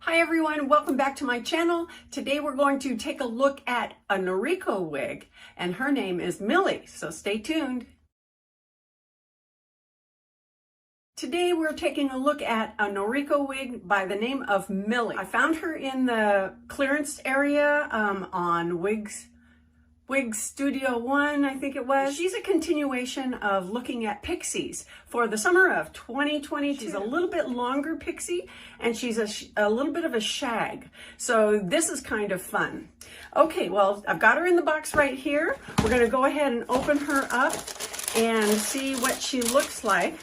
Hi everyone, welcome back to my channel. Today we're going to take a look at a Noriko wig, and her name is Millie, so stay tuned. Today we're taking a look at a Noriko wig by the name of Millie. I found her in the clearance area on Wig Studio 1, I think it was. She's a continuation of looking at pixies for the summer of 2022. She's a little bit longer pixie, and she's a little bit of a shag. So this is kind of fun. Okay, well, I've got her in the box right here. We're gonna go ahead and open her up and see what she looks like.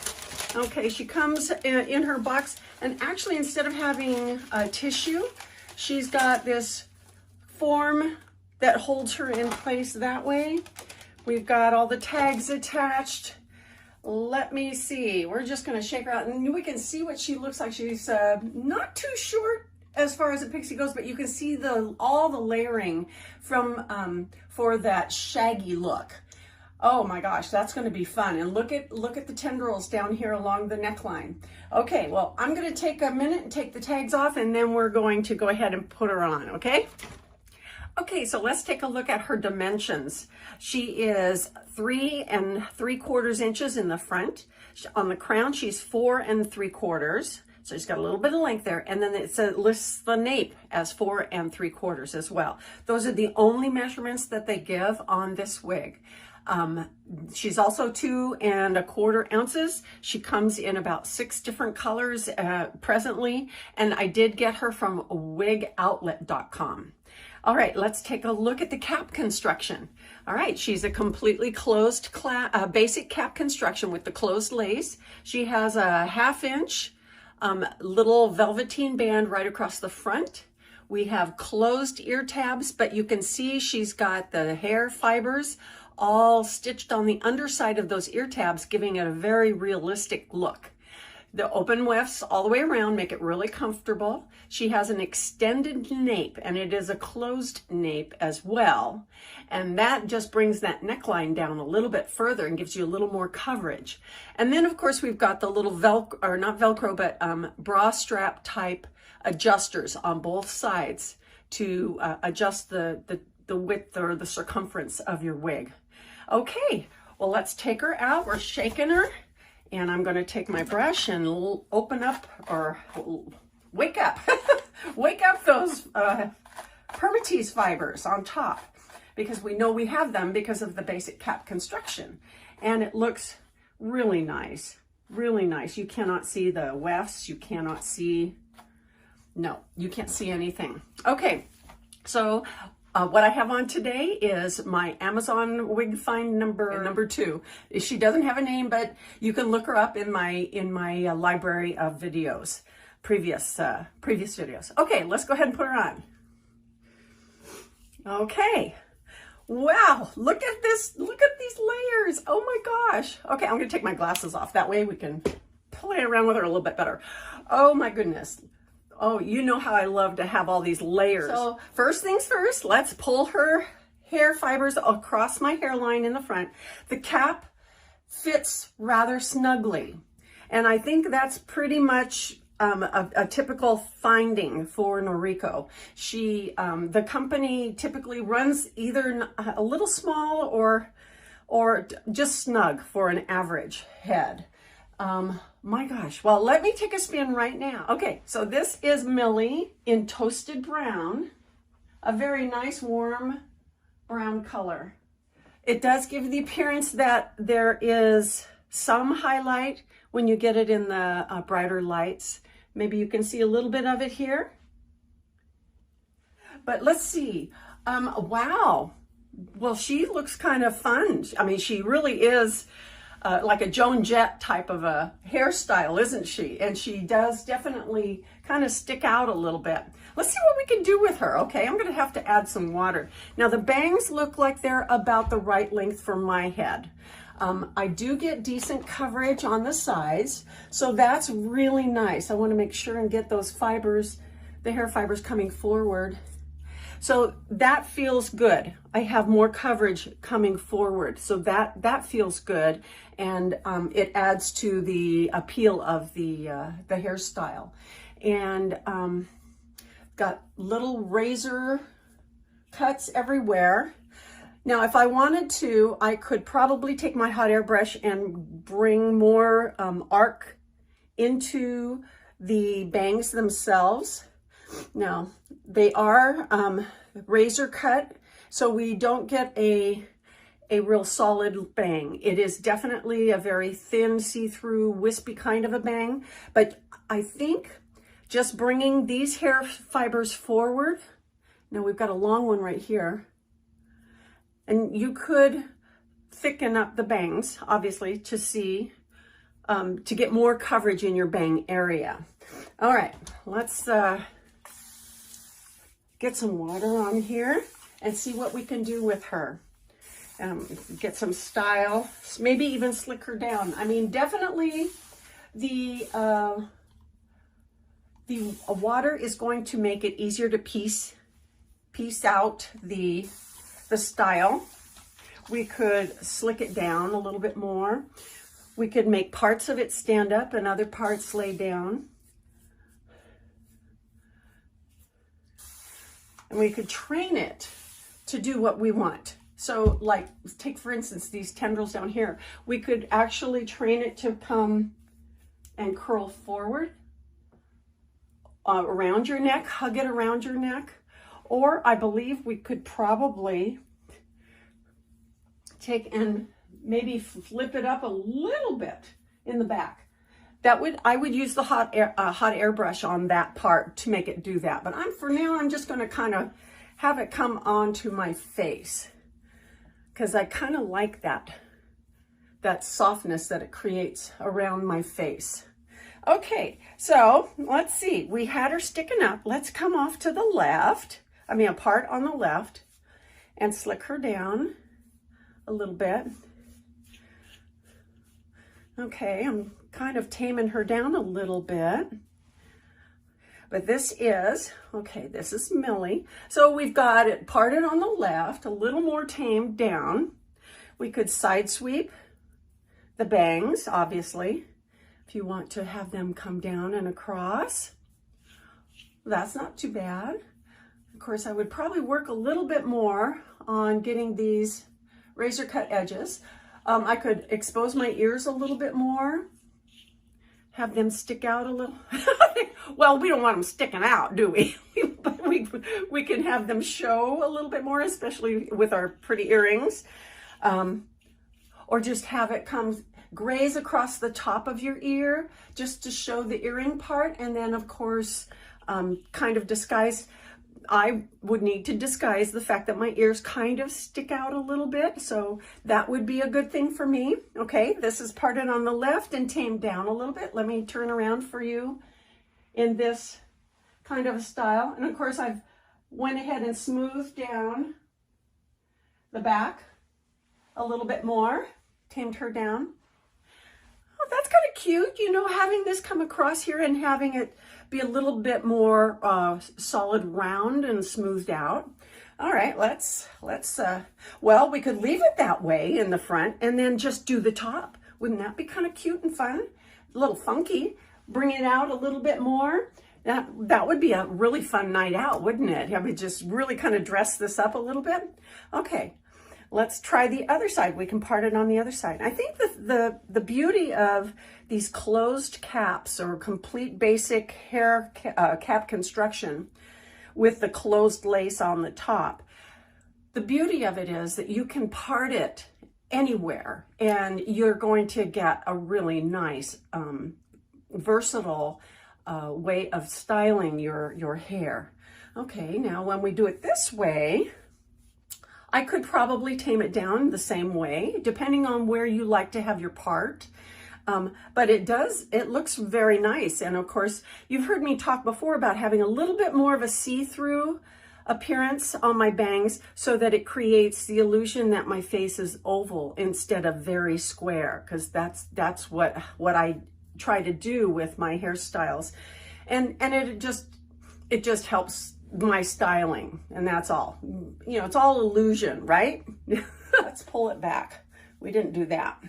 Okay, she comes in her box, and actually instead of having a tissue, she's got this form that holds her in place that way. We've got all the tags attached. Let me see. We're just going to shake her out, and we can see what she looks like. She's not too short as far as a pixie goes, but you can see all the layering from for that shaggy look. Oh my gosh, that's going to be fun. And look at the tendrils down here along the neckline. Okay, well, I'm going to take a minute and take the tags off, and then we're going to go ahead and put her on, okay? Okay, so let's take a look at her dimensions. She is 3 3/4 inches in the front. On the crown, she's 4 3/4. So she's got a little bit of length there. And then it lists the nape as 4 3/4 as well. Those are the only measurements that they give on this wig. She's also 2 1/4 ounces. She comes in about 6 different colors presently. And I did get her from wigoutlet.com. All right, let's take a look at the cap construction. All right, she's a completely closed basic cap construction with the closed lace. She has a 1/2 inch little velveteen band right across the front. We have closed ear tabs, but you can see she's got the hair fibers all stitched on the underside of those ear tabs, giving it a very realistic look. The open wefts all the way around make it really comfortable. She has an extended nape, and it is a closed nape as well. And that just brings that neckline down a little bit further and gives you a little more coverage. And then, of course, we've got the little not Velcro, but bra strap type adjusters on both sides to adjust the width or the circumference of your wig. Okay, well, let's take her out. We're shaking her. And I'm going to take my brush and open up, or wake up, wake up those permatease fibers on top, because we know we have them because of the basic cap construction. And it looks really nice, really nice. You cannot see the wefts. You cannot see, no, you can't see anything. Okay, so what I have on today is my Amazon wig find number 2. She doesn't have a name, but you can look her up in my library of videos, previous videos. Okay, let's go ahead and put her on. Okay, wow, look at this, look at these layers. Oh my gosh. Okay, I'm gonna take my glasses off. That way we can play around with her a little bit better. Oh my goodness. Oh, you know how I love to have all these layers. So first things first, let's pull her hair fibers across my hairline in the front. The cap fits rather snugly. And I think that's pretty much a typical finding for Noriko. The company typically runs either a little small or just snug for an average head. My gosh, well, let me take a spin right now. Okay, so this is Millie in toasted brown, a very nice warm brown color. It does give the appearance that there is some highlight when you get it in the brighter lights. Maybe you can see a little bit of it here. But let's see. Wow. Well, she looks kind of fun. I mean, she really is like a Joan Jett type of a hairstyle, isn't she? And she does definitely kind of stick out a little bit. Let's see what we can do with her. Okay, I'm gonna have to add some water. Now the bangs look like they're about the right length for my head. I do get decent coverage on the sides, so that's really nice. I wanna make sure and get those fibers, the hair fibers coming forward. So that feels good. I have more coverage coming forward, so that feels good, and it adds to the appeal of the hairstyle. And got little razor cuts everywhere. Now, if I wanted to, I could probably take my hot air brush and bring more arc into the bangs themselves. Now, they are razor cut, so we don't get a real solid bang. It is definitely a very thin, see-through, wispy kind of a bang, but I think just bringing these hair fibers forward, now we've got a long one right here, and you could thicken up the bangs, obviously, to see, to get more coverage in your bang area. All right, let's get some water on here and see what we can do with her. Get some style, maybe even slick her down. I mean, definitely the water is going to make it easier to piece out the style. We could slick it down a little bit more. We could make parts of it stand up and other parts lay down. And we could train it to do what we want. So like, take for instance, these tendrils down here. We could actually train it to come and curl forward around your neck, hug it around your neck. Or I believe we could probably take and maybe flip it up a little bit in the back. I would use the hot air brush on that part to make it do that. But for now, I'm just gonna kind of have it come onto my face, because I kind of like that softness that it creates around my face. Okay, so let's see. We had her sticking up. Let's come off to the left. I mean, apart on the left, and slick her down a little bit. Okay, I'm kind of taming her down a little bit. But this is Millie. So we've got it parted on the left, a little more tamed down. We could side sweep the bangs, obviously, if you want to have them come down and across. That's not too bad. Of course, I would probably work a little bit more on getting these razor cut edges. I could expose my ears a little bit more, have them stick out a little. Well, we don't want them sticking out, do we? But we can have them show a little bit more, especially with our pretty earrings. Or just have it come graze across the top of your ear just to show the earring part. And then, of course, kind of disguise. I would need to disguise the fact that my ears kind of stick out a little bit. So that would be a good thing for me. Okay, this is parted on the left and tamed down a little bit. Let me turn around for you in this kind of a style. And of course, I've went ahead and smoothed down the back a little bit more, tamed her down. Oh, that's kind of cute, you know, having this come across here and having it be a little bit more solid round and smoothed out. All right, well, we could leave it that way in the front and then just do the top. Wouldn't that be kind of cute and fun? A little funky. Bring it out a little bit more. That would be a really fun night out, wouldn't it? I would just really kind of dress this up a little bit. Okay, let's try the other side. We can part it on the other side. I think the beauty of these closed caps or complete basic hair cap construction with the closed lace on the top, the beauty of it is that you can part it anywhere and you're going to get a really nice, versatile way of styling your hair. Okay, now when we do it this way, I could probably tame it down the same way, depending on where you like to have your part. But it looks very nice. And of course, you've heard me talk before about having a little bit more of a see-through appearance on my bangs so that it creates the illusion that my face is oval instead of very square, because that's what I try to do with my hairstyles. And it just helps my styling, and that's all. You know, it's all illusion, right? Let's pull it back. We didn't do that.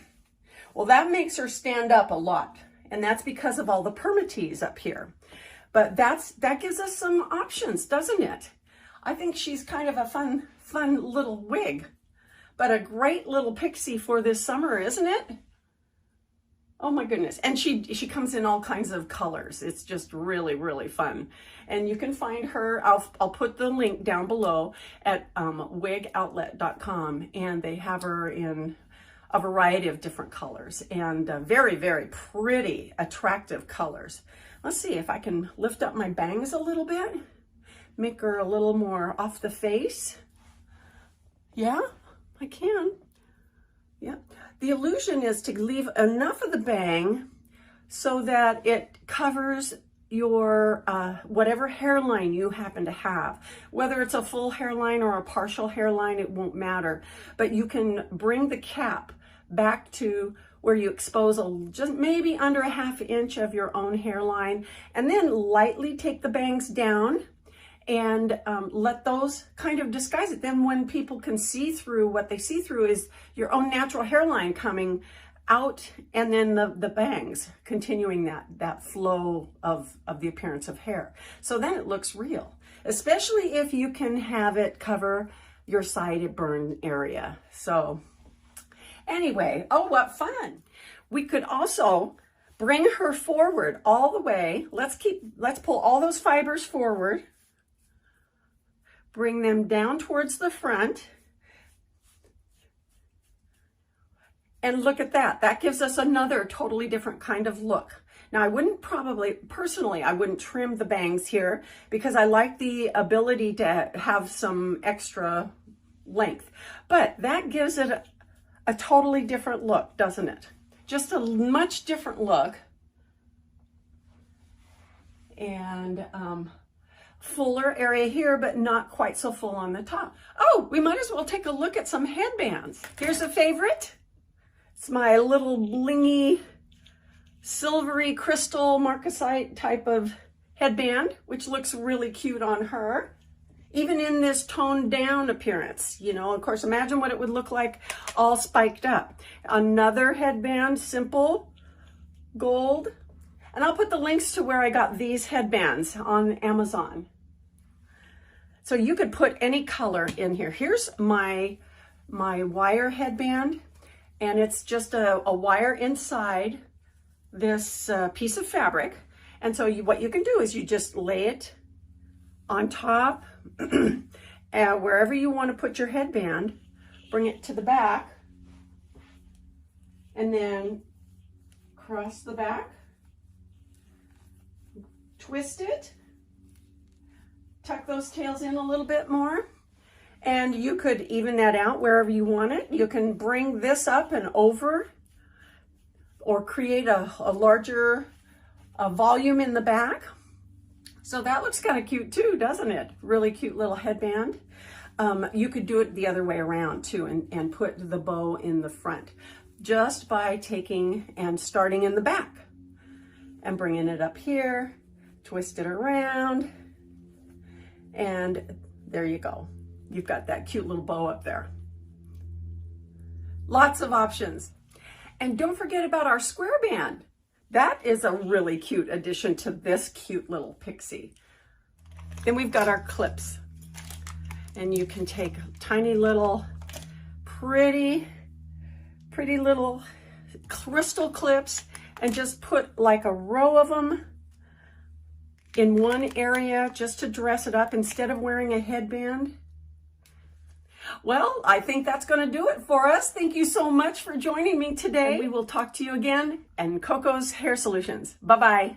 Well, that makes her stand up a lot, and that's because of all the permatease up here. But that gives us some options, doesn't it? I think she's kind of a fun little wig, but a great little pixie for this summer, isn't it? Oh my goodness. And she comes in all kinds of colors. It's just really, really fun. And you can find her, I'll put the link down below at wigoutlet.com, and they have her in a variety of different colors and very, very pretty, attractive colors. Let's see if I can lift up my bangs a little bit, make her a little more off the face. Yeah, I can. Yeah. The illusion is to leave enough of the bang so that it covers your whatever hairline you happen to have. Whether it's a full hairline or a partial hairline, it won't matter. But you can bring the cap back to where you expose just maybe under a ½ inch of your own hairline, and then lightly take the bangs down and let those kind of disguise it. Then when people can see through, what they see through is your own natural hairline coming out, and then the bangs continuing that flow of the appearance of hair. So then it looks real, especially if you can have it cover your sideburn area. So anyway, oh, what fun. We could also bring her forward all the way. Let's pull all those fibers forward. Bring them down towards the front. And look at that. That gives us another totally different kind of look. Now, I wouldn't personally, I wouldn't trim the bangs here because I like the ability to have some extra length. But that gives it a totally different look, doesn't it? Just a much different look. And fuller area here, but not quite so full on the top. Oh, we might as well take a look at some headbands. Here's a favorite. It's my little blingy, silvery crystal marcasite type of headband, which looks really cute on her. Even in this toned down appearance, you know, of course, imagine what it would look like all spiked up. Another headband, simple, gold. And I'll put the links to where I got these headbands on Amazon. So you could put any color in here. Here's my wire headband, and it's just a wire inside this piece of fabric. And so what you can do is you just lay it on top, and wherever you want to put your headband, bring it to the back, and then cross the back, twist it, tuck those tails in a little bit more, and you could even that out wherever you want it. You can bring this up and over, or create a larger volume in the back. So that looks kind of cute too, doesn't it? Really cute little headband. You could do it the other way around too, and put the bow in the front, just by taking and starting in the back and bringing it up here, twist it around, and there you go. You've got that cute little bow up there. Lots of options. And don't forget about our square band. That is a really cute addition to this cute little pixie. Then we've got our clips. And you can take tiny little, pretty little crystal clips and just put like a row of them in one area just to dress it up instead of wearing a headband. Well, I think that's going to do it for us. Thank you so much for joining me today. And we will talk to you again in Coco's Hair Solutions. Bye-bye.